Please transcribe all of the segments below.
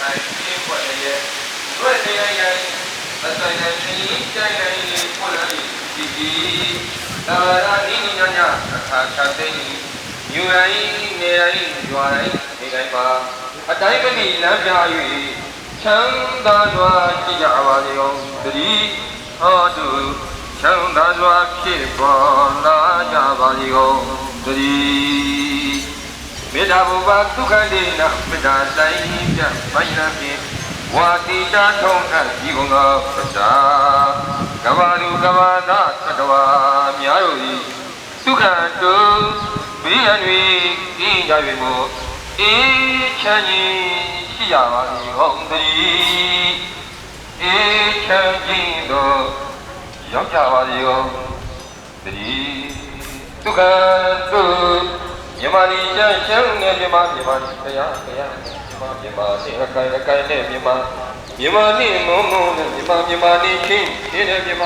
နိုင်ပြည့်ွက်ရဲ့ရွက်နေရင်အဆိုင်နဲ့ချင်းကြိုင်နေပွက်လာဒီသာရာနိညာညာအခါခတ်သိညူတိုင်းနေတိုင်းရွာတိုင်းနေတိုင်းပါအတိုင်းမနီလမ်းပြ၍ချမ်းသာစွာကြည်ကြပါစေကုန်သတိဟောတုချမ်းသာစွာဖြစ်ပေါ်လာကြပါစေကုန်သတိမေတ္တာဘုရားဒုက္ခဒေနမေတ္တာတိုင်းပြမိုင်းနာဖြင့်ဝါတိတာထုံးအပ်ဒီကုန်သောပစ္စာကဘာလူကဘာသာသတ္တဝါများတို့၏ဒုက္ခတုဘေးရန်၍ကြည်ကြ၍မို့အေးချမ်းကြီးရှိကြပါစေကုန်သတည်းအေးချမ်းကြီးသောရောက်ကြပါစေကုန်သတည်းဒုက္ခတုမြမလီချမ်းရှမ်းနဲ့မြမမြမခရခရမြမစင်အကိုင်နဲ့မြမနဲ့မုံမုံနဲ့မြမနဲ့ချင်းချင်းနဲ့မြမ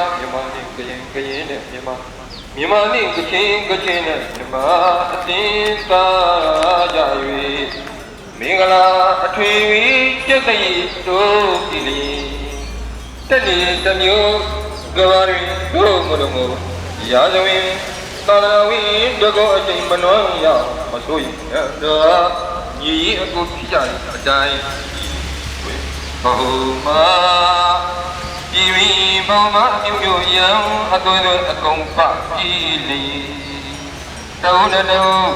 နဲ့ကရင်နဲ့မြမနဲ့ကချင်းနဲ့မြမအတင်းစားကြ၍မင်္ဂလာအထွေကျက်သိတို့ပြည်လီတက်နေတမျိုးကဘာရီတို့မလို့မို့ရာဇဝင်သာသနာဝိတကောအချိန်မနှောရမဆိုရင်တော့ညီအကိုဖြစ်ကြတဲ့အတိုင်းဘုမာပြည်ဝီဘုမာမြို့ရံအသွေးသွေးအကုန်ဖပြည်လီတုံးတုံး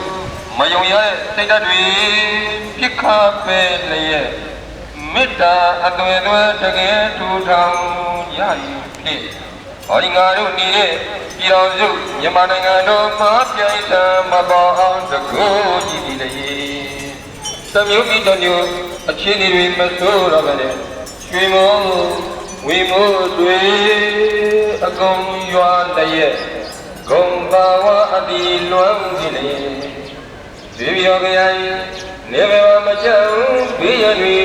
မယုံရတဲ့စိတ်ဓာတ်တွေပြစ်ခါပဲလျက်မေတ္တာအသွေးသွေးတကယ်ထူထောင်ရယူဖြစ်ဟောဒီငါတို့နေတဲ့ပြည်တော်စုမြန်မာနိုင်ငံတော်မှာပြိုင်တံမပေါ်အောင်တကူကြည်လျက်သမျိုးပြီးတော်မျိုးအခြေအနေတွေမဆိုးတော့ပဲနဲ့ရွှေမိုးဝေမိုးတွေအကုန်ရွာလျက်ဂုံပါဝအတိလွမ်းကြည်လျက်ဒီပြောကြရင်နေဘဝမကြောက်ဘေးရတွေ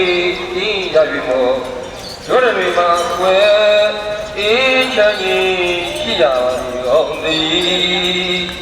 ကြီးကြပြီမို့တို့တွေမှာကွယ်အေးချမ်းကြီးရှိကြပါစေအောင်သည်